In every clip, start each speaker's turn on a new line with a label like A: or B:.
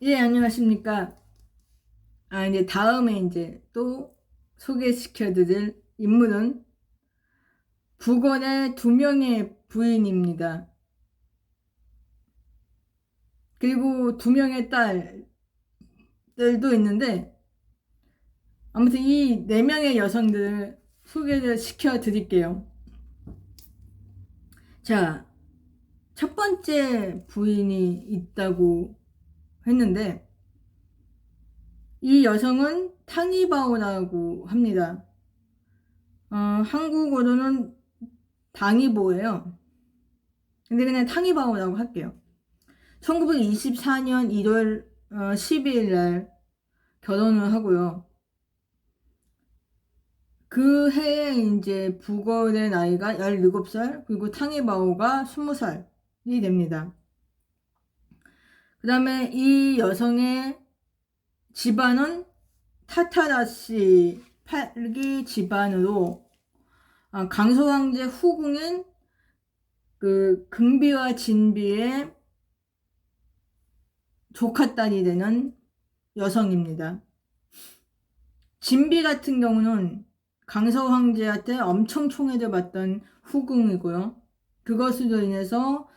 A: 예, 안녕하십니까. 이제 다음에 이제 또 소개시켜 드릴 인물은 북원의 두 명의 부인입니다. 그리고 두 명의 딸들도 있는데, 아무튼 이 네 명의 여성들을 소개를 시켜 드릴게요. 자, 첫 번째 부인이 있다고 했는데, 이 여성은 탕이바오라고 합니다. 한국어로는 당이보예요. 근데 그냥 탕이바오라고 할게요. 1924년 1월 12일 날 결혼을 하고요. 그 해에 이제 부걸의 나이가 17살, 그리고 탕이바오가 20살이 됩니다. 그 다음에 이 여성의 집안은 타타라시 8기 집안으로 강소황제 후궁인 그 금비와 진비의 조카딸이 되는 여성입니다. 진비 같은 경우는 강서 황제한테 엄청 총애를 받던 후궁이고요. 그것으로 인해서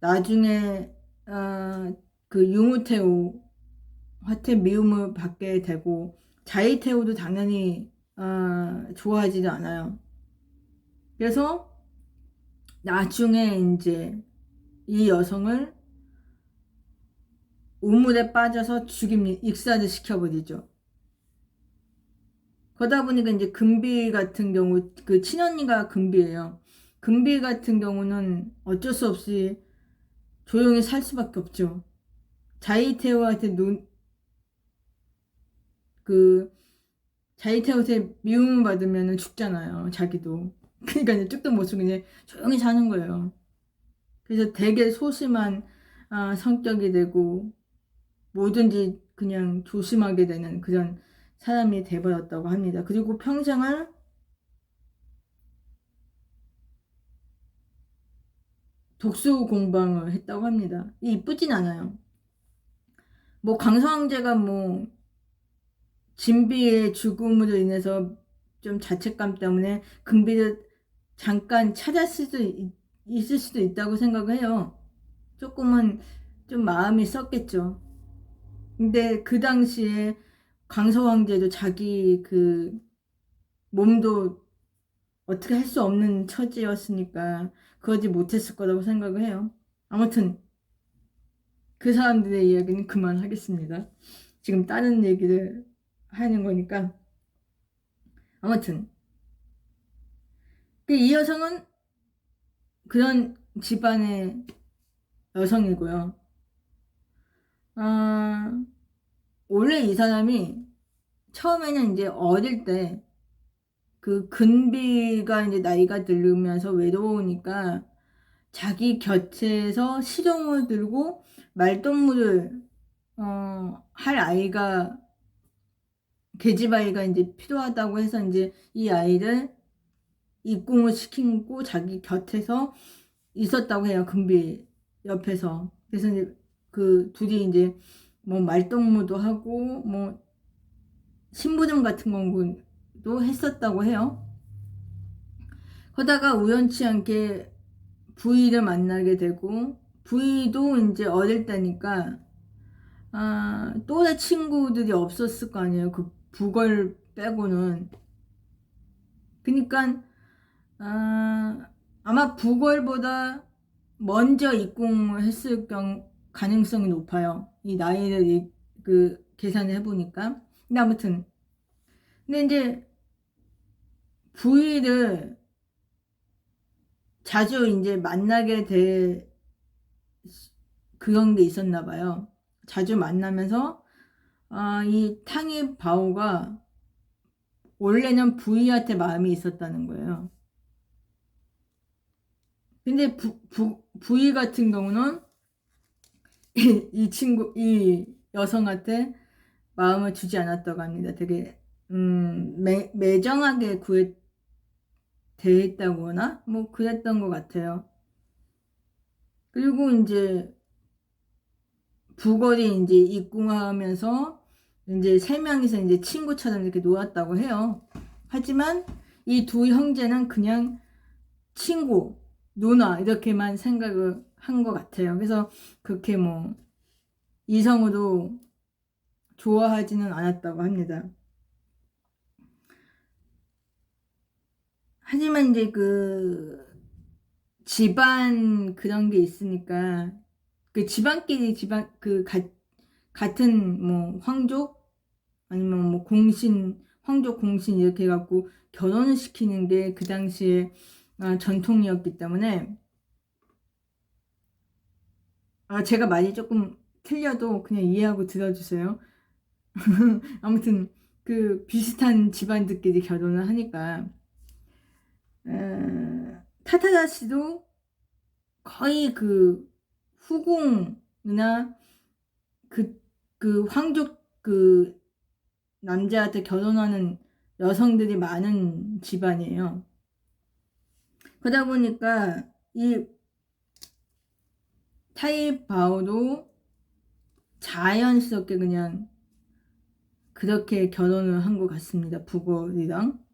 A: 나중에 그 유무태우한테 미움을 받게 되고 자이태우도 당연히 좋아하지도 않아요. 그래서 나중에 이제 이 여성을 우물에 빠져서 익사를 시켜버리죠. 그러다 보니까 이제 금비 같은 경우, 그 친언니가 금비예요. 금비 같은 경우는 어쩔 수 없이 조용히 살 수밖에 없죠. 자이테오한테 그, 자이테오한테 미움을 받으면 죽잖아요. 자기도. 그러니까 이제 쭉도 못 쓰고 이제 조용히 사는 거예요. 그래서 되게 소심한 성격이 되고, 뭐든지 그냥 조심하게 되는 그런 사람이 돼버렸다고 합니다. 그리고 평생을 독수 공방을 했다고 합니다. 이쁘진 않아요. 뭐 강서황제가 뭐 진비의 죽음으로 인해서 좀 자책감 때문에 금비를 잠깐 있을 수도 있다고 생각을 해요. 조금은 좀 마음이 썼겠죠. 근데 그 당시에 강서황제도 자기 그 몸도 어떻게 할 수 없는 처지였으니까 그러지 못했을 거라고 생각을 해요. 아무튼 그 사람들의 이야기는 그만하겠습니다. 지금 다른 얘기를 하는 거니까. 아무튼 이 여성은 그런 집안의 여성이고요. 아, 원래 이 사람이 처음에는 이제 어릴 때 그 근비가 이제 나이가 들으면서 외로우니까 자기 곁에서 실용을 들고 말동무를 할 아이가 계집아이가 이제 필요하다고 해서 이제 이 아이를 입궁을 시키고 자기 곁에서 있었다고 해요. 금비 옆에서. 그래서 이제 그 둘이 이제 뭐 말동무도 하고 뭐 심부름 같은 공부도 했었다고 해요. 그러다가 우연치 않게 부이를 만나게 되고 부이도 이제 어릴 때니까 또래 친구들이 없었을 거 아니에요. 그 북을 빼고는. 그러니까 아마 북월보다 먼저 입궁을 했을 가능성이 높아요. 이 나이를 그 계산을 해보니까. 근데 아무튼 근데 이제 부위를 자주 이제 만나게 될 그런 게 있었나 봐요. 자주 만나면서 이 탕이 바오가 원래는 부위한테 마음이 있었다는 거예요. 근데 부위 같은 경우는 이 여성한테 마음을 주지 않았다고 합니다. 되게, 매정하게 대했다거나, 뭐, 그랬던 것 같아요. 그리고 이제, 부걸이 이제 입궁하면서 이제 세 명이서 이제 친구처럼 이렇게 놀았다고 해요. 하지만 이 두 형제는 그냥 친구, 누나 이렇게만 생각을 한 것 같아요. 그래서 그렇게 뭐 이성으로 좋아하지는 않았다고 합니다. 하지만 이제 그 집안 그런 게 있으니까 그 집안끼리 같은 뭐 황족 아니면 뭐 공신 황족 공신 이렇게 해갖고 결혼을 시키는 게 그 당시에 전통이었기 때문에 제가 말이 조금 틀려도 그냥 이해하고 들어주세요. 아무튼 그 비슷한 집안들끼리 결혼을 하니까 타타다시도 거의 그 후궁이나 그 황족 그 남자한테 결혼하는 여성들이 많은 집안이에요. 그러다 보니까 이 타이바오도 자연스럽게 그냥 그렇게 결혼을 한 것 같습니다. 부걸이랑.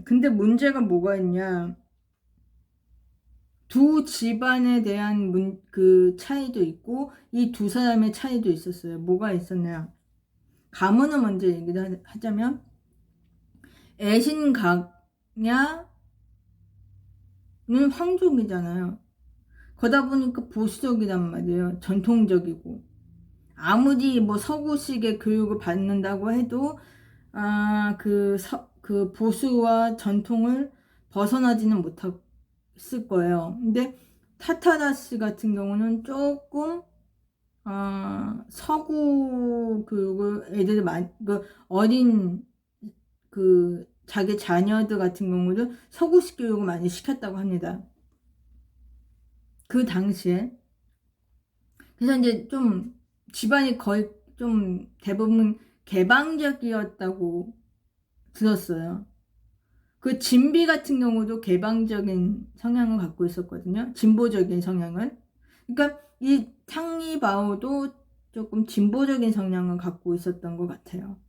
A: 근데 문제가 뭐가 있냐. 두 집안에 대한 그 차이도 있고, 이 두 사람의 차이도 있었어요. 뭐가 있었냐. 가문을 먼저 얘기를 하자면, 애신각냐는 황족이잖아요. 그러다 보니까 보수적이란 말이에요. 전통적이고. 아무리 뭐 서구식의 교육을 받는다고 해도, 그 보수와 전통을 벗어나지는 못했을 거예요. 근데 타타라시 같은 경우는 조금, 서구 교육을 그 어린 자기 자녀들 같은 경우도 서구식 교육을 많이 시켰다고 합니다. 그 당시에. 그래서 이제 좀 집안이 거의 좀 대부분 개방적이었다고 들었어요. 그 진비 같은 경우도 개방적인 성향을 갖고 있었거든요. 진보적인 성향을. 그러니까 이 탕리바오도 조금 진보적인 성향을 갖고 있었던 것 같아요.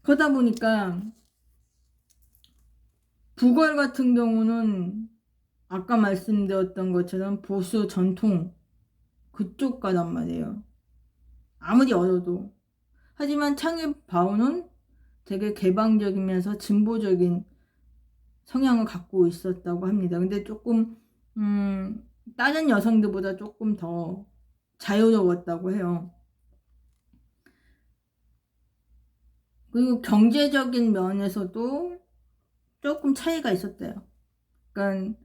A: 그러다 보니까 부걸 같은 경우는 아까 말씀드렸던 것처럼 보수 전통 그쪽 가단 말이에요. 아무리 어려도. 하지만 탕리바오는 되게 개방적이면서 진보적인 성향을 갖고 있었다고 합니다. 근데 조금 다른 여성들보다 조금 더 자유로웠다고 해요. 그리고 경제적인 면에서도 조금 차이가 있었대요. 그러니까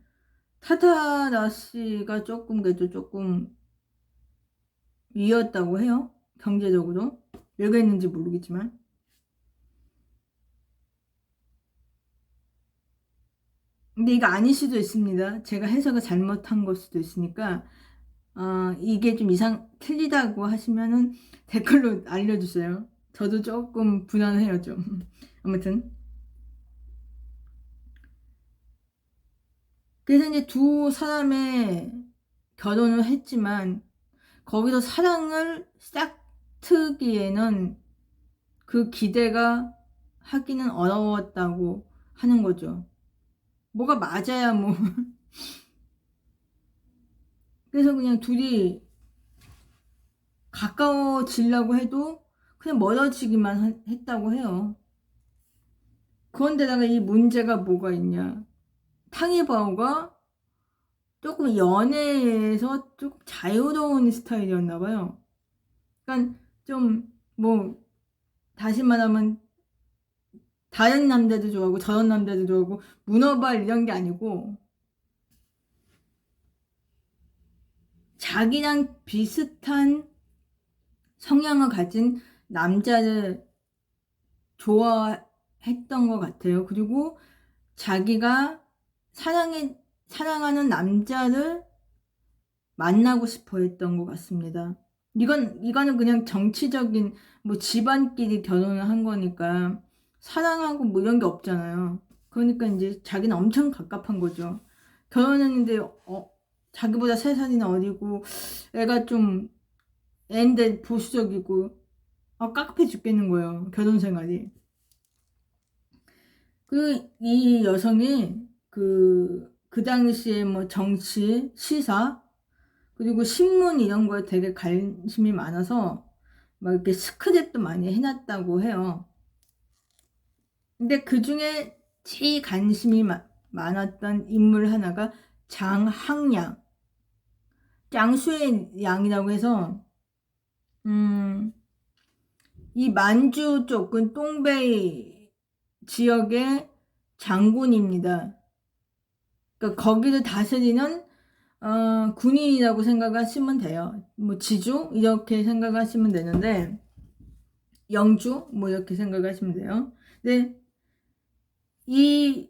A: 타타라시가 조금 그래도 조금 위였다고 해요. 경제적으로. 왜 그랬는지 모르겠지만. 근데 이거 아닐 수도 있습니다. 제가 해석을 잘못한 걸 수도 있으니까 이게 좀 틀리다고 하시면은 댓글로 알려주세요. 저도 조금 불안해요, 좀. 아무튼. 그래서 이제 두 사람의 결혼을 했지만, 거기서 사랑을 싹 트기에는 그 기대가 하기는 어려웠다고 하는 거죠. 뭐가 맞아야 뭐. 그래서 그냥 둘이 가까워지려고 해도 그냥 멀어지기만 했다고 해요. 그런데다가 이 문제가 뭐가 있냐. 탕이바오가 조금 연애에서 조금 자유로운 스타일이었나 봐요. 그러니까 좀 뭐 다시 말하면 다른 남자도 좋아하고 저런 남자도 좋아하고 문어발 이런 게 아니고 자기랑 비슷한 성향을 가진 남자를 좋아했던 것 같아요. 그리고 자기가 사랑하는 남자를 만나고 싶어 했던 것 같습니다. 이거는 그냥 정치적인, 뭐 집안끼리 결혼을 한 거니까, 사랑하고 뭐 이런 게 없잖아요. 그러니까 이제 자기는 엄청 갑갑한 거죠. 결혼했는데 자기보다 3살이나 어리고 애가 좀 애인데 보수적이고 깝깝해 죽겠는 거예요. 결혼 생활이. 이 여성이 그 당시에 뭐 정치, 시사, 그리고 신문 이런 거에 되게 관심이 많아서 막 이렇게 스크랩도 많이 해놨다고 해요. 근데 그 중에 제일 관심이 많았던 인물 하나가 장항양, 장수의 양이라고 해서 이 만주 쪽은 똥베이 지역의 장군입니다. 그러니까 거기를 다스리는 군인이라고 생각하시면 돼요. 뭐 지주 이렇게 생각하시면 되는데 영주 뭐 이렇게 생각하시면 돼요. 근데 이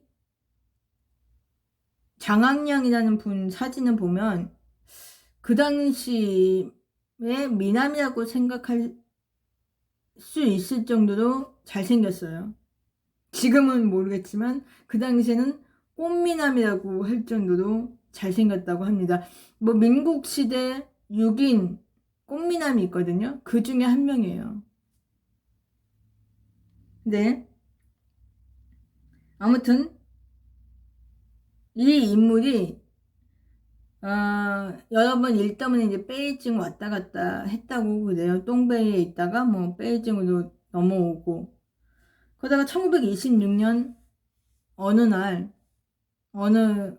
A: 장항량이라는 분 사진을 보면 그 당시에 미남이라고 생각할 수 있을 정도로 잘생겼어요. 지금은 모르겠지만 그 당시에는 꽃미남이라고 할 정도로 잘생겼다고 합니다. 뭐 민국 시대 6인 꽃미남이 있거든요. 그 중에 한 명이에요. 네. 아무튼 이 인물이 여러 번 일 때문에 이제 베이징 왔다 갔다 했다고 그래요. 똥베이에 있다가 뭐 베이징으로 넘어오고 그러다가 1926년 어느 날 어느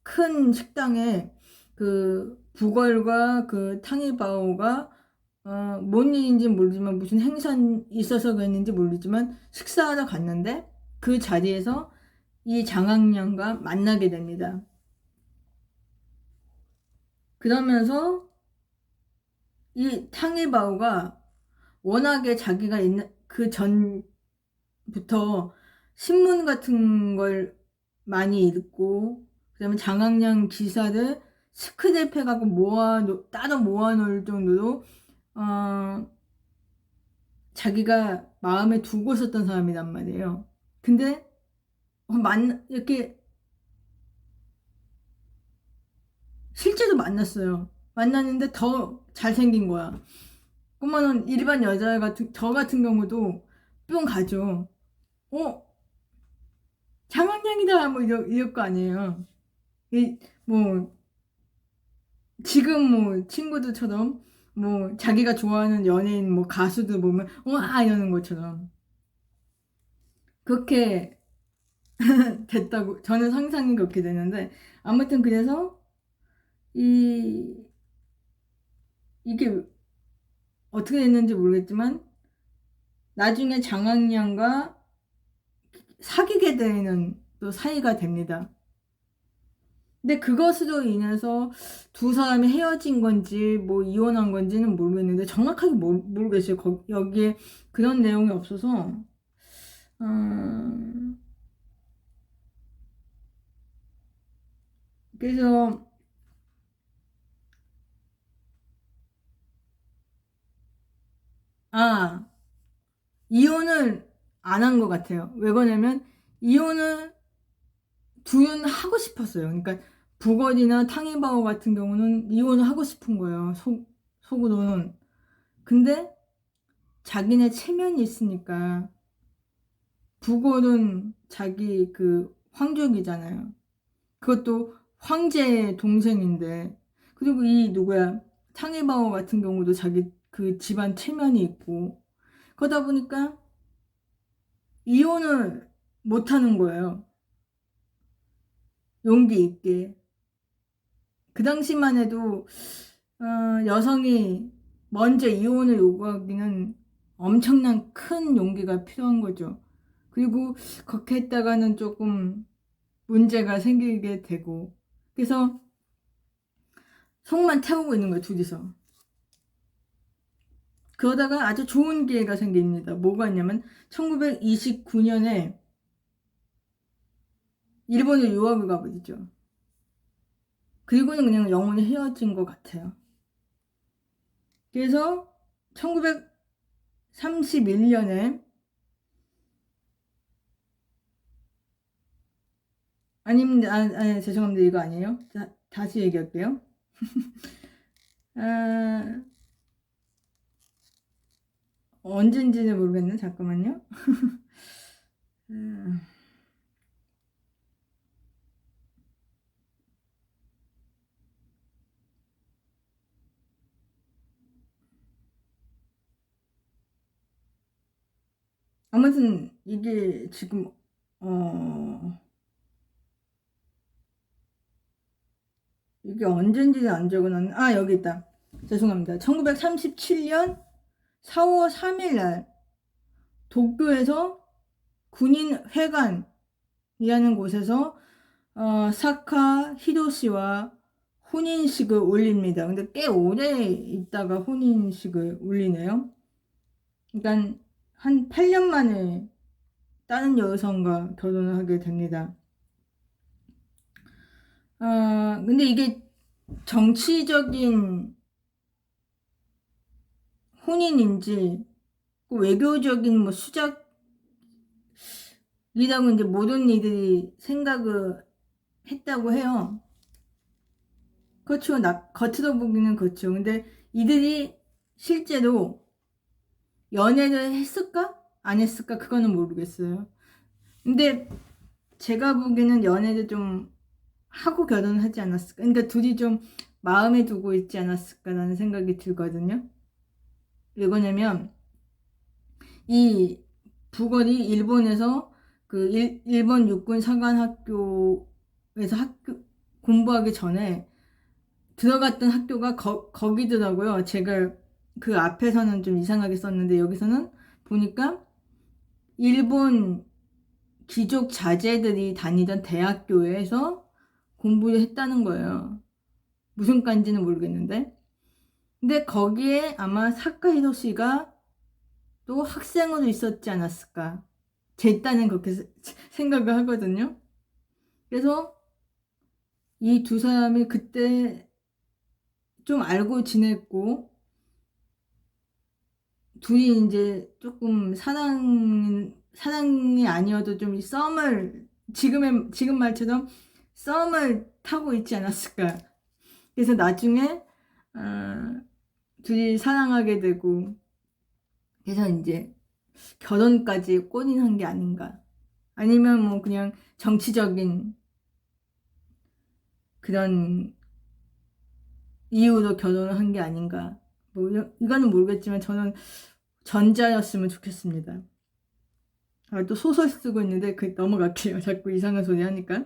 A: 큰 식당에 그 부걸과 그 탕이바오가 뭔 일인지 모르지만 무슨 행사 있어서 그랬는지 모르지만 식사하러 갔는데 그 자리에서 이 장학량과 만나게 됩니다. 그러면서 이 탕이바오가 워낙에 자기가 그 전부터 신문 같은 걸 많이 읽고 그다음에 장학량 기사를 스크랩해갖고 따로 모아놓을 정도로 자기가 마음에 두고 있었던 사람이란 말이에요. 근데 이렇게 실제로 만났어요. 만났는데 더 잘생긴 거야. 그러면은 일반 여자 같은 저 같은 경우도 뿅 가죠. 장학량이다 뭐 이럴 거 아니에요. 뭐 지금 뭐 친구들처럼 뭐 자기가 좋아하는 연예인 뭐 가수들 보면 와 이러는 것처럼 그렇게 됐다고 저는 상상이 그렇게 되는데 아무튼 그래서 이 이게 어떻게 됐는지 모르겠지만 나중에 장학량과 사귀게 되는 또 사이가 됩니다. 근데 그것으로 인해서 두 사람이 헤어진 건지 뭐 이혼한 건지는 모르겠는데 정확하게 모르겠어요. 여기에 그런 내용이 없어서 그래서 이혼을 안 한 것 같아요. 왜 그러냐면 이혼을 둘은 하고 싶었어요. 그러니까 부걸이나 탕이바오 같은 경우는 이혼을 하고 싶은 거예요. 속으로는. 근데 자기네 체면이 있으니까 부걸은 자기 그 황족이잖아요. 그것도 황제 동생인데 그리고 이 누구야 탕이바오 같은 경우도 자기 그 집안 체면이 있고 그러다 보니까 이혼을 못 하는 거예요. 용기 있게. 그 당시만 해도 여성이 먼저 이혼을 요구하기는 엄청난 큰 용기가 필요한 거죠. 그리고 그렇게 했다가는 조금 문제가 생기게 되고 그래서 속만 태우고 있는 거예요, 둘이서. 그러다가 아주 좋은 기회가 생깁니다. 뭐가 있냐면 1929년에 일본에 유학을 가버리죠. 그리고는 그냥 영원히 헤어진 것 같아요. 그래서 1931년에 아닙니다. 죄송합니다. 이거 아니에요. 자, 다시 얘기할게요. 아, 언젠지는 모르겠네. 잠깐만요. 음, 아무튼 이게 지금 이게 언젠지는 안 적어놨네. 여기 있다. 죄송합니다. 1937년 4월 3일 날 도쿄에서 군인회관이라는 곳에서 사카 히로시와 혼인식을 올립니다. 근데 꽤 오래 있다가 혼인식을 올리네요. 그러니까 한 8년 만에 다른 여성과 결혼을 하게 됩니다. 근데 이게 정치적인 혼인인지 외교적인 뭐 수작이라고 이제 모든 이들이 생각을 했다고 해요. 그렇죠. 겉으로 보기는 그렇죠. 근데 이들이 실제로 연애를 했을까? 안 했을까? 그거는 모르겠어요. 근데 제가 보기에는 연애를 좀 하고 결혼을 하지 않았을까? 그러니까 둘이 좀 마음에 두고 있지 않았을까라는 생각이 들거든요. 왜 그러냐면 이 부걸이 일본에서 그 일본 육군 사관학교에서 공부하기 전에 들어갔던 학교가 거기더라고요. 제가 그 앞에서는 좀 이상하게 썼는데 여기서는 보니까 일본 귀족 자제들이 다니던 대학교에서 공부를 했다는 거예요. 무슨 과인지는 모르겠는데. 근데 거기에 아마 사카히로 씨가 또 학생으로 있었지 않았을까. 제 딴은 그렇게 생각을 하거든요. 그래서 이 두 사람이 그때 좀 알고 지냈고, 둘이 이제 조금 사랑이 아니어도 좀 지금 말처럼 썸을 타고 있지 않았을까. 그래서 나중에, 어, 둘이 사랑하게 되고, 그래서 이제 결혼까지 꼬린한 게 아닌가. 아니면 뭐 그냥 정치적인 그런 이유로 결혼을 한 게 아닌가. 뭐 이거는 모르겠지만 저는 전자였으면 좋겠습니다. 또 소설 쓰고 있는데 그 넘어갈게요. 자꾸 이상한 소리 하니까.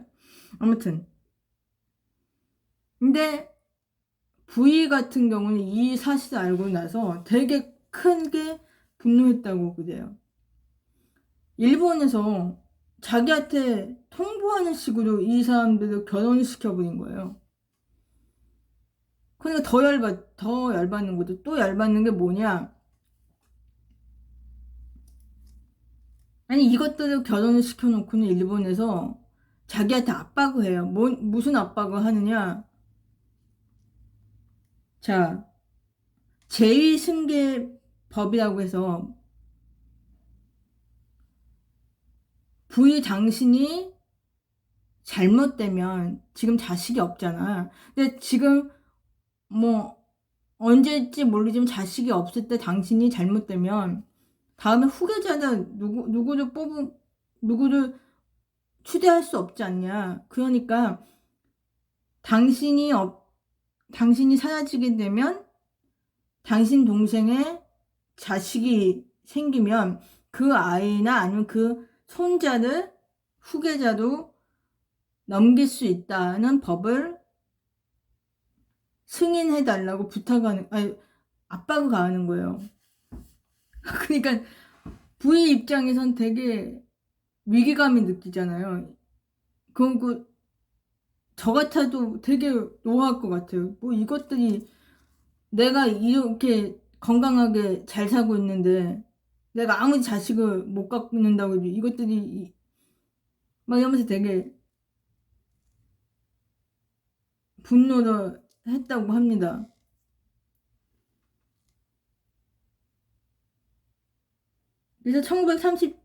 A: 아무튼 근데 V 같은 경우는 이 사실을 알고 나서 되게 크게 분노했다고 그래요. 일본에서 자기한테 통보하는 식으로 이 사람들을 결혼을 시켜버린 거예요. 그러니까 더 열받는 거죠. 또 열받는 게 뭐냐? 아니, 이것들을 결혼을 시켜놓고는 일본에서 자기한테 압박을 해요. 무슨 압박을 하느냐? 자, 제위승계법이라고 해서 부의 당신이 잘못되면 지금 자식이 없잖아. 근데 지금 뭐 언제일지 모르지만 자식이 없을 때 당신이 잘못되면 다음에 후계자는 누구를 추대할 수 없지 않냐. 그러니까 당신이 당신이 사라지게 되면 당신 동생의 자식이 생기면 그 아이나 아니면 그 손자를 후계자로 넘길 수 있다는 법을 승인해 달라고 압박을 가하는 거예요. 그러니까 부의 입장에선 되게 위기감이 느끼잖아요. 저 같아도 되게 노할 것 같아요. 뭐 이것들이 내가 이렇게 건강하게 잘 살고 있는데 내가 아무리 자식을 못 갖는다고 해도 이것들이 막 이러면서 되게 분노를 했다고 합니다. 그래서 1937년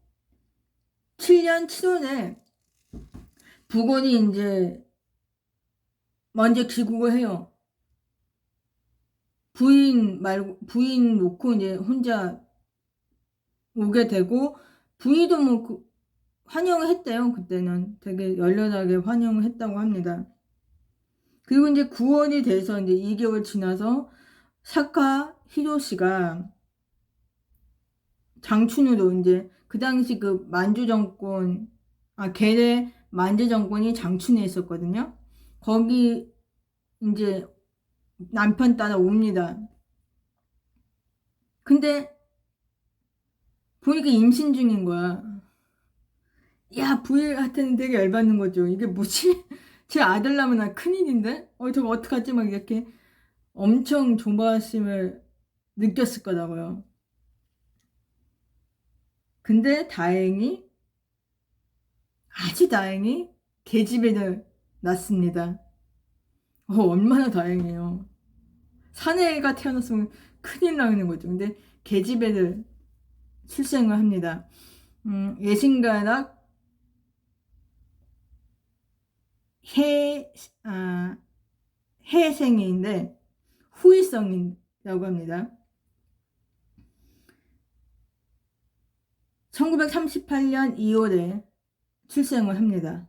A: 7월에 북원이 이제 먼저 귀국을 해요. 부인 놓고 이제 혼자 오게 되고, 부인도 뭐 환영을 했대요. 그때는 되게 열렬하게 환영을 했다고 합니다. 그리고 이제 9월이 돼서 이제 2개월 지나서 사카 히로시가 장춘으로 이제 그 당시 그 만주 정권, 계래 만주 정권이 장춘에 있었거든요. 거기 이제 남편 따라 옵니다. 근데 보니까 임신 중인 거야. 야, 부인한테는 되게 열받는 거죠. 이게 뭐지? 제 아들 나면 나 큰일인데? 저거 어떡하지? 막 이렇게 엄청 조바심을 느꼈을 거라고요. 근데 다행히, 아주 다행히 계집애를 낳습니다. 얼마나 다행이에요. 사내가 태어났으면 큰일 나는 거죠. 근데 계집애를 출생을 합니다. 예신가락 해, 아, 해생인데 후이성이라고 합니다. 1938년 2월에 출생을 합니다.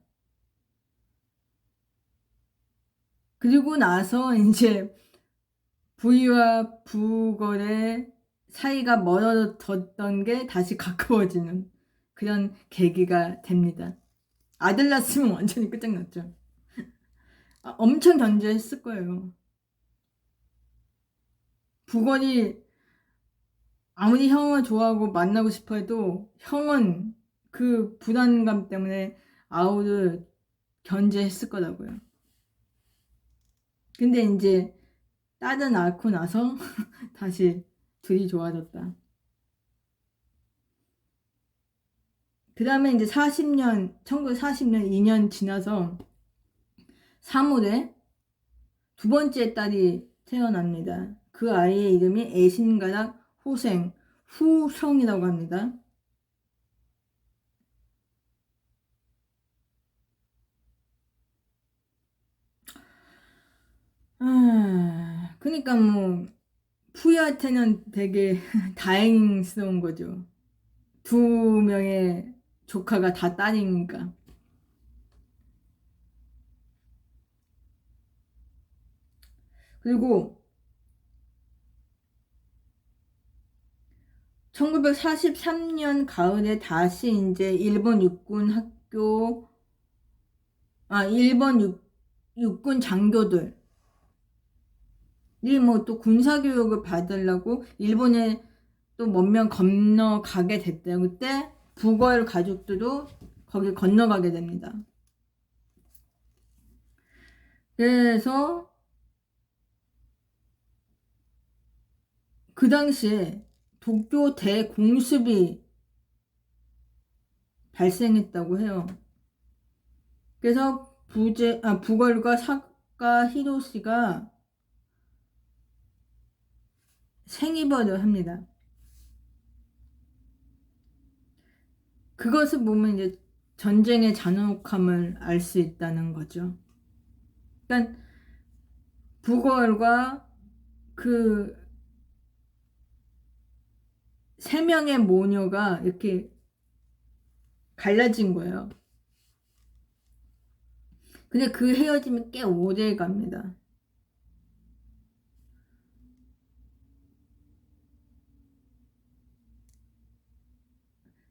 A: 그리고 나서 이제 부위와 부걸의 사이가 멀어졌던 게 다시 가까워지는 그런 계기가 됩니다. 아들 낳았으면 완전히 끝장났죠. 엄청 견제했을 거예요. 부걸이 아무리 형을 좋아하고 만나고 싶어 해도 형은 그 불안감 때문에 아우를 견제했을 거라고요. 근데 이제 딸을 낳고 나서 다시 둘이 좋아졌다. 그 다음에 이제 1940년 2년 지나서 3월에 두 번째 딸이 태어납니다. 그 아이의 이름이 애신가락 후성이라고 합니다. 그러니까 뭐 푸이한테는 되게 다행스러운 거죠. 두 명의 조카가 다 딸이니까. 그리고 1943년 가을에 다시 이제 일본 육군 학교, 일본 육군 장교들이 뭐 또 군사교육을 받으려고 일본에 또 몇 명 건너가게 됐대요. 그때 부걸 가족들도 거기 건너가게 됩니다. 그래서 그 당시에 도쿄 대공습이 발생했다고 해요. 그래서 부걸과 사카 히로시가 생이별을 합니다. 그것을 보면 이제 전쟁의 잔혹함을 알 수 있다는 거죠. 그러니까 부걸과 그 세 명의 모녀가 이렇게 갈라진 거예요. 근데 그 헤어짐이 꽤 오래 갑니다.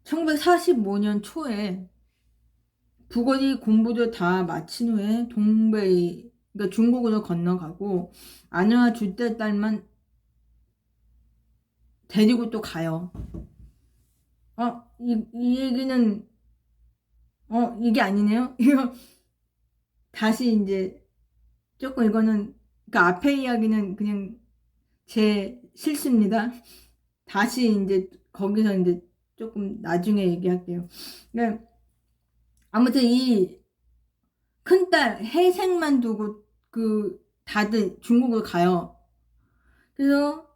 A: 1945년 초에 부걸이 공부를 다 마친 후에 동베이, 그러니까 중국으로 건너가고 아내와 둘째 딸만 데리고 또 가요. 이 얘기는 이게 아니네요. 이거 다시 이제 조금 이거는 그 앞에 이야기는 그냥 제 실수입니다. 다시 이제 거기서 이제 조금 나중에 얘기할게요. 네. 아무튼 이 큰딸 혜생만 두고 그 다들 중국을 가요. 그래서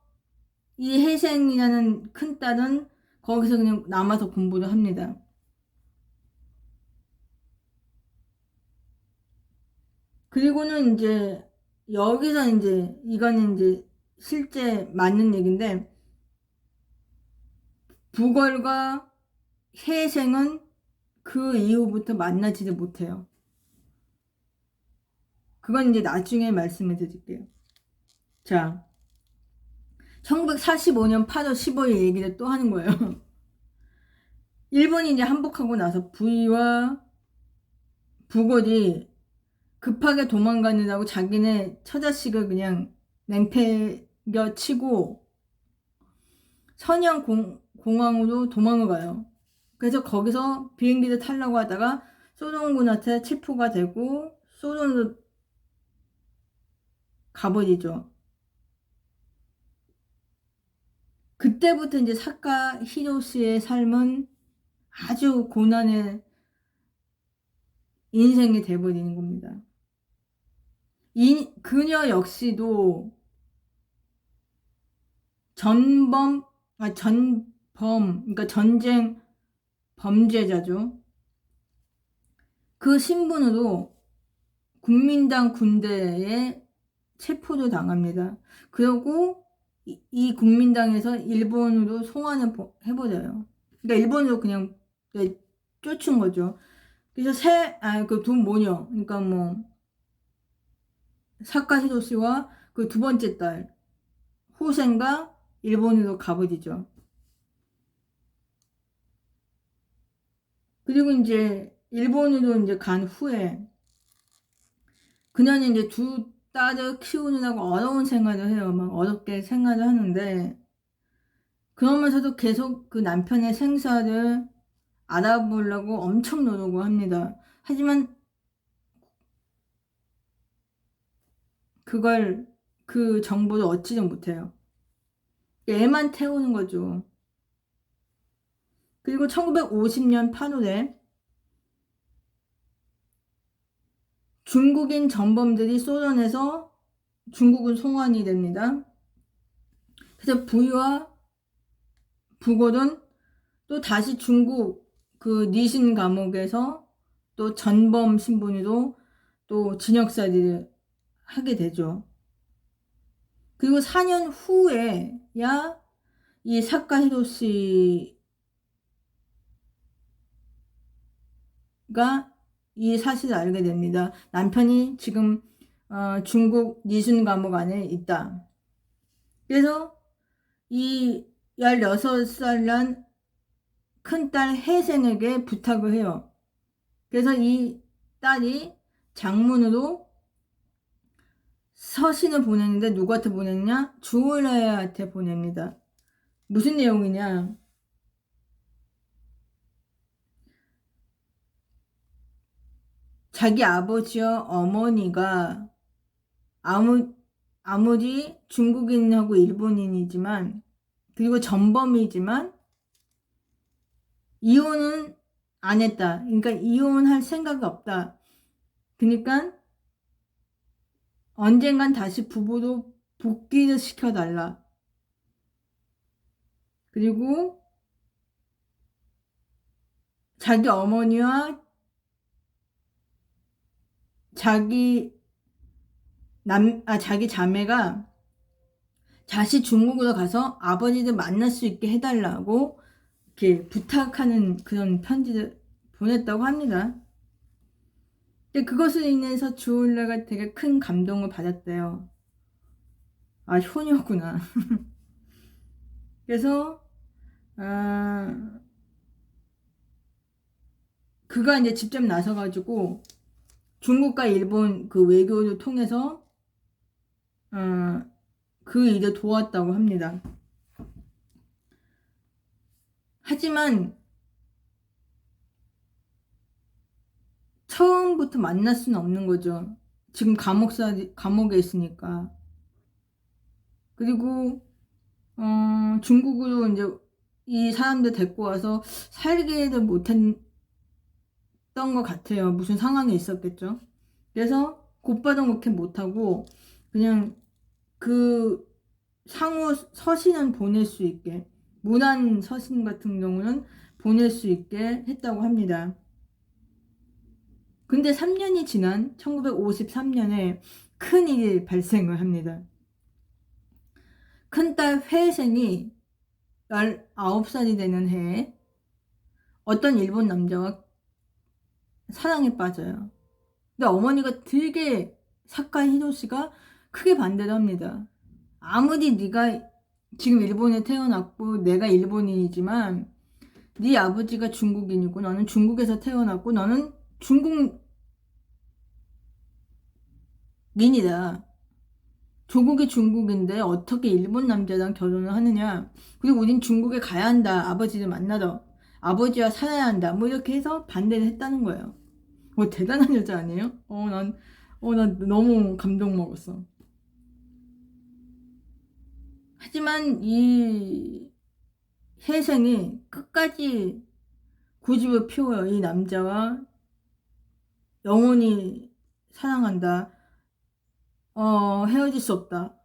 A: 이 혜생이라는 큰딸은 거기서 그냥 남아서 공부를 합니다. 그리고는 이제 여기서 이제 이거는 이제 실제 맞는 얘기인데, 부걸과 혜생은 그 이후부터 만나지도 못해요. 그건 이제 나중에 말씀을 드릴게요. 자, 1945년 8월 15일 얘기를 또 하는 거예요. 일본이 이제 한복하고 나서 부위와 부걸이 급하게 도망가느라고 자기네 처자식을 그냥 냉패겨 치고 선양공항으로 도망을 가요. 그래서 거기서 비행기를 타려고 하다가 소련군한테 체포가 되고 소련으로 가버리죠. 그때부터 이제 사카 히로시의 삶은 아주 고난의 인생이 돼버리는 겁니다. 그녀 역시도 그러니까 전쟁 범죄자죠. 그 신분으로 국민당 군대에 체포도 당합니다. 그리고 이 국민당에서 일본으로 송환을 해버려요. 그러니까 일본으로 그냥 쫓은 거죠. 그래서 그 두 모녀, 그러니까 뭐 사카히로 씨와 그 두 번째 딸 호센과 일본으로 가버리죠. 그리고 이제 일본으로 이제 간 후에 그녀는 이제 두 딸을 키우느라고 어려운 생활을 해요. 막 어렵게 생활을 하는데, 그러면서도 계속 그 남편의 생사를 알아보려고 엄청 노력을 합니다. 하지만 그 정보를 얻지는 못해요. 애만 태우는 거죠. 그리고 1950년 8월에 중국인 전범들이 소련에서 중국은 송환이 됩니다. 그래서 부유와 부골은 또 다시 중국 그 니신 감옥에서 또 전범 신분으로 또 징역살이를 하게 되죠. 그리고 4년 후에야 이 사카 히로시가 이 사실을 알게 됩니다. 남편이 지금 중국 니신 감옥 안에 있다. 그래서 이 16살 난 큰딸 혜생에게 부탁을 해요. 그래서 이 딸이 장문으로 서신을 보냈는데 누구한테 보냈냐? 주울라야한테 보냅니다. 무슨 내용이냐? 자기 아버지와 어머니가 아무리 중국인하고 일본인이지만 그리고 전범이지만 이혼은 안 했다. 그러니까 이혼할 생각이 없다. 그러니까 언젠간 다시 부부로 복귀를 시켜달라. 그리고 자기 어머니와 자기 자매가 다시 중국으로 가서 아버지를 만날 수 있게 해달라고 이렇게 부탁하는 그런 편지를 보냈다고 합니다. 근데 그것을 인해서 주울레가 되게 큰 감동을 받았대요. 아, 효녀구나. 그래서 그가 이제 직접 나서가지고 중국과 일본 그 외교를 통해서 그 일을 도왔다고 합니다. 하지만 처음부터 만날 수는 없는 거죠. 지금 감옥에 있으니까. 그리고 중국으로 이제 이 사람들 데리고 와서 살게도 못했던 것 같아요. 무슨 상황이 있었겠죠. 그래서 곧바로 그렇게 못하고 그냥 그 상호 서신은 보낼 수 있게, 문안 서신 같은 경우는 보낼 수 있게 했다고 합니다. 근데 3년이 지난 1953년에 큰일이 발생을 합니다. 큰딸 회생이 19살이 되는 해에 어떤 일본 남자와 사랑에 빠져요. 근데 어머니가 되게 사카이 히로시가 크게 반대를 합니다. 아무리 네가 지금 일본에 태어났고 내가 일본인이지만 네 아버지가 중국인이고 너는 중국에서 태어났고 너는 중국민이다. 조국이 중국인데 어떻게 일본 남자랑 결혼을 하느냐. 그리고 우린 중국에 가야 한다. 아버지를 만나러. 아버지와 살아야 한다. 뭐 이렇게 해서 반대를 했다는 거예요. 대단한 여자 아니에요? 난 너무 감동 먹었어. 하지만 이 혜생이 끝까지 고집을 피워요. 이 남자와 영원히 사랑한다. 헤어질 수 없다.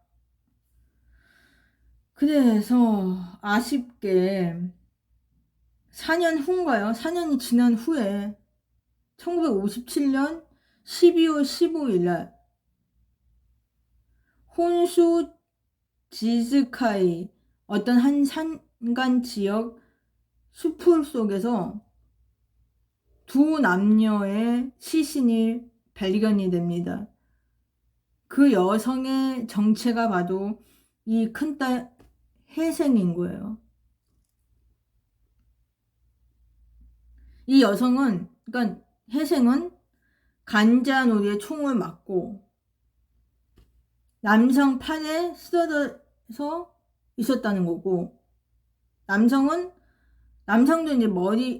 A: 그래서 아쉽게 4년 후인가요? 4년이 지난 후에 1957년 12월 15일 날 혼수 지즈카이 어떤 한 산간 지역 숲풀 속에서 두 남녀의 시신이 발견이 됩니다. 그 여성의 정체가 바로 이 큰딸 혜생인 거예요. 이 여성은, 그러니까 혜생은 간자놀이에 총을 맞고 남성 팔에 쓰러져서 있었다는 거고, 남성도 이제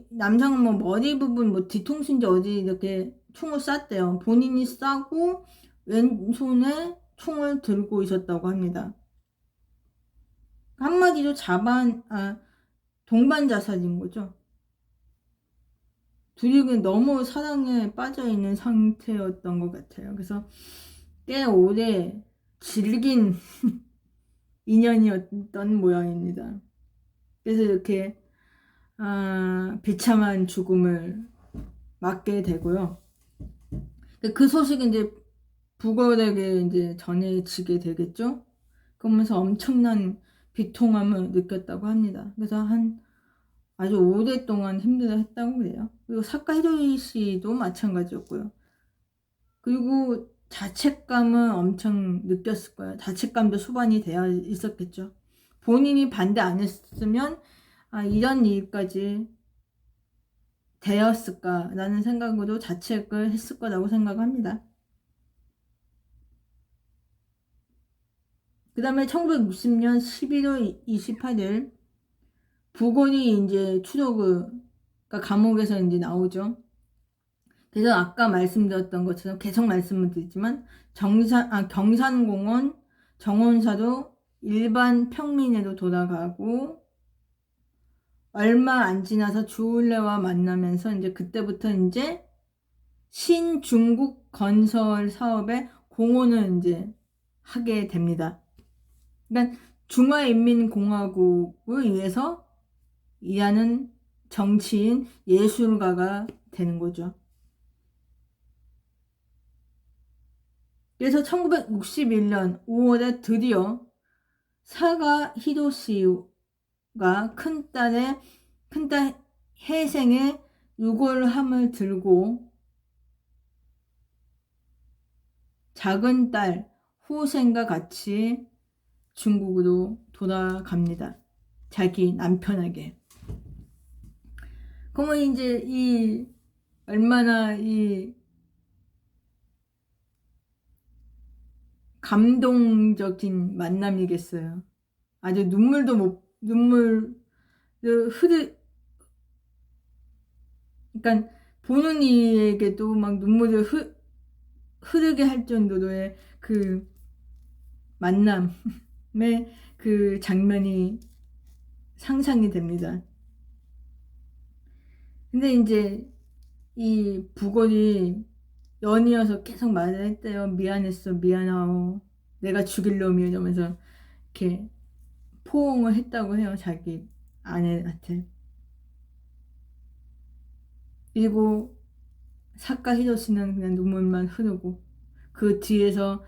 A: 남성은 뭐 머리 부분, 뭐 뒤통수인지 어디 이렇게 총을 쐈대요. 본인이 싸고 왼손에 총을 들고 있었다고 합니다. 한마디로 동반 자살인 거죠. 둘이 너무 사랑에 빠져 있는 상태였던 것 같아요. 그래서 꽤 오래 질긴 인연이었던 모양입니다. 그래서 이렇게 비참한 죽음을 맞게 되고요. 그 소식은 이제 북어에게 이제 전해지게 되겠죠. 그러면서 엄청난 비통함을 느꼈다고 합니다. 그래서 아주 오랫동안 힘들어했다고 그래요. 그리고 사카 히로시도 마찬가지였고요. 그리고 자책감은 엄청 느꼈을 거예요. 자책감도 수반이 되어 있었겠죠. 본인이 반대 안 했으면 이런 일까지 되었을까라는 생각으로 자책을 했을 거라고 생각합니다. 그 다음에 1960년 11월 28일 부골이 이제 그러니까 감옥에서 이제 나오죠. 그래서 아까 말씀드렸던 것처럼 계속 말씀을 드리지만 경산공원 정원사도 일반 평민으로 돌아가고 얼마 안 지나서 주울레와 만나면서 이제 그때부터 이제 신중국 건설 사업에 공헌을 이제 하게 됩니다. 그러니까 중화인민공화국을 위해서 일하는 정치인 예술가가 되는 거죠. 그래서 1961년 5월에 드디어 사가 히로시가 큰딸 혜생의 유골함을 들고 작은 딸 호생과 같이 중국으로 돌아갑니다. 자기 남편에게. 그러면 이제 얼마나 감동적인 만남이겠어요. 아주 눈물 그러니까 보는 이에게도 막 눈물을 흐르게 할 정도로의 그 만남의 그 장면이 상상이 됩니다. 근데 이제 이 부골이 연이어서 계속 말을 했대요. 미안했어, 미안하오. 내가 죽일 놈이야. 이러면서 이렇게 포옹을 했다고 해요. 자기 아내한테. 그리고 사카 히로시는 그냥 눈물만 흐르고 그 뒤에서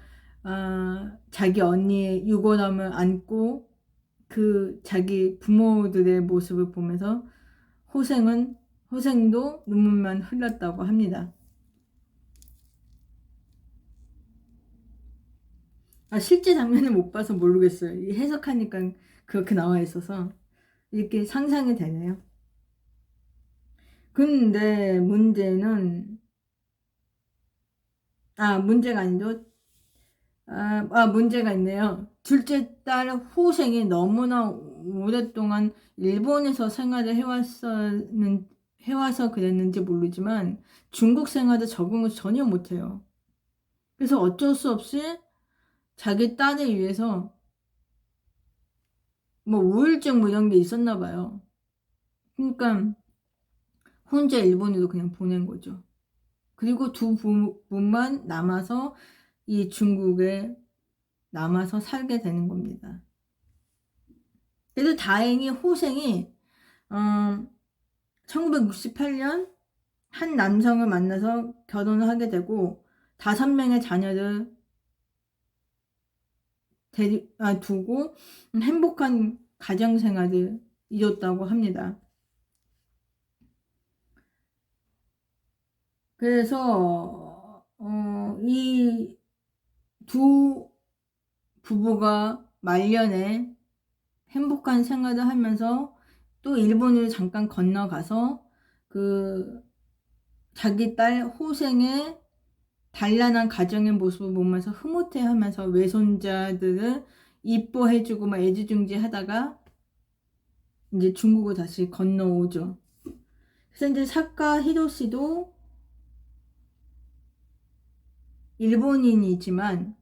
A: 자기 언니의 유골함을 안고 그 자기 부모들의 모습을 보면서 호생도 눈물만 흘렸다고 합니다. 실제 장면을 못 봐서 모르겠어요. 이 해석하니까 그렇게 나와 있어서 이렇게 상상이 되네요. 근데 문제가 아니죠. 문제가 있네요. 둘째 딸 호생이 너무나 오랫동안 일본에서 생활을 해와서 그랬는지 모르지만 중국 생활에 적응을 전혀 못해요. 그래서 어쩔 수 없이 자기 딸을 위해서 뭐 우울증 뭐 이런 게 있었나 봐요. 그러니까 혼자 일본으로 그냥 보낸 거죠. 그리고 두 부부만 남아서 이 중국에 남아서 살게 되는 겁니다. 그래도 다행히 호생이 1968년 한 남성을 만나서 결혼을 하게 되고 5명의 자녀를 두고 행복한 가정생활을 이뤘다고 합니다. 그래서 이 두 부부가 말년에 행복한 생활을 하면서 또 일본으로 잠깐 건너가서 그 자기 딸 호생의 단란한 가정의 모습을 보면서 흐뭇해하면서 외손자들을 이뻐해주고 막 애지중지하다가 이제 중국으로 다시 건너오죠. 그래서 이제 사카 히로시도 일본인이지만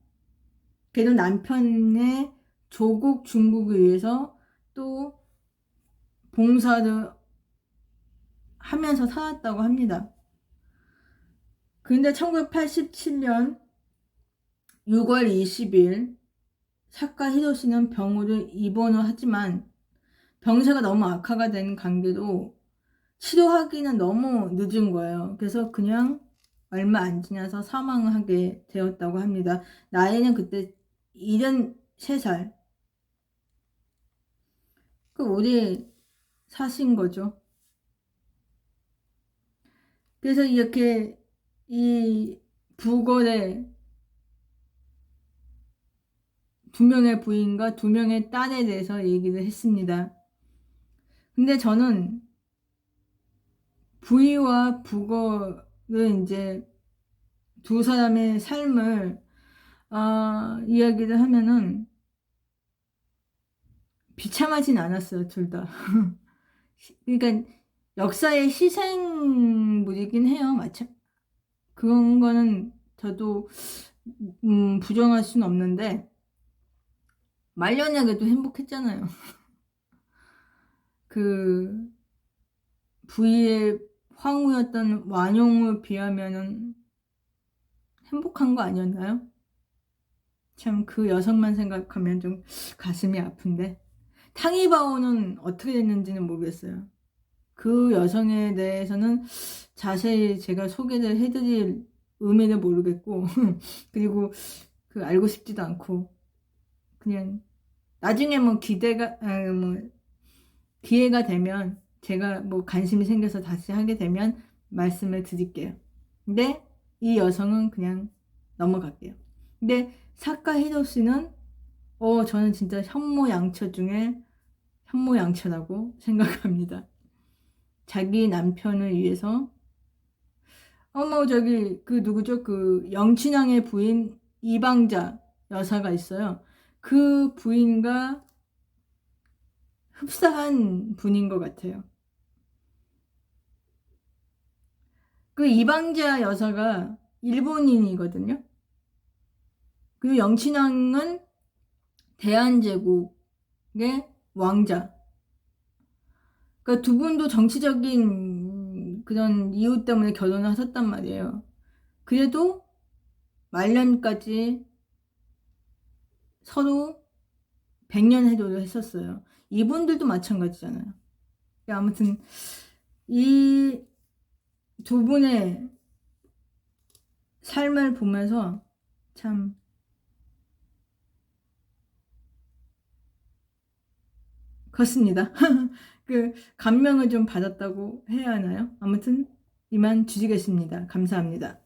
A: 그래도 남편의 조국 중국을 위해서 또 봉사를 하면서 살았다고 합니다. 근데 1987년 6월 20일 사카 히로시는 병으로 입원을 하지만 병세가 너무 악화가 된 관계로 치료하기는 너무 늦은 거예요. 그래서 그냥 얼마 안 지나서 사망하게 되었다고 합니다. 나이는 그때 73살. 그 오래 사신 거죠. 그래서 이렇게 이 부걸의 2명의 부인과 2명의 딸에 대해서 얘기를 했습니다. 근데 저는 부위와 부거를 이제 두 사람의 삶을 이야기를 하면은 비참하진 않았어요, 둘 다. 그러니까 역사의 희생물이긴 해요, 마침. 그런 거는 저도 부정할 수는 없는데 말년에 도 행복했잖아요. 그 부위의 황후였던 완용을 비하면은 행복한 거 아니었나요? 참 그 여성만 생각하면 좀 가슴이 아픈데 탕이바오는 어떻게 됐는지는 모르겠어요. 그 여성에 대해서는 자세히 제가 소개를 해드릴 의미는 모르겠고 그리고 알고 싶지도 않고 그냥 나중에 뭐 기회가 되면 제가 뭐 관심이 생겨서 다시 하게 되면 말씀을 드릴게요. 근데 이 여성은 그냥 넘어갈게요. 근데 사카 히로시는 저는 진짜 현모양처 중에 현모양처라고 생각합니다. 자기 남편을 위해서 저기 그 누구죠? 그 영춘왕의 부인 이방자 여사가 있어요. 그 부인과 흡사한 분인 것 같아요. 그 이방자 여사가 일본인이거든요. 그리고 영친왕은 대한제국의 왕자. 그러니까 두 분도 정치적인 그런 이유 때문에 결혼을 하셨단 말이에요. 그래도 말년까지 서로 백년해도를 했었어요. 이분들도 마찬가지잖아요. 아무튼 이 두 분의 삶을 보면서 참 그렇습니다. 그 감명을 좀 받았다고 해야 하나요? 아무튼 이만 주시겠습니다. 감사합니다.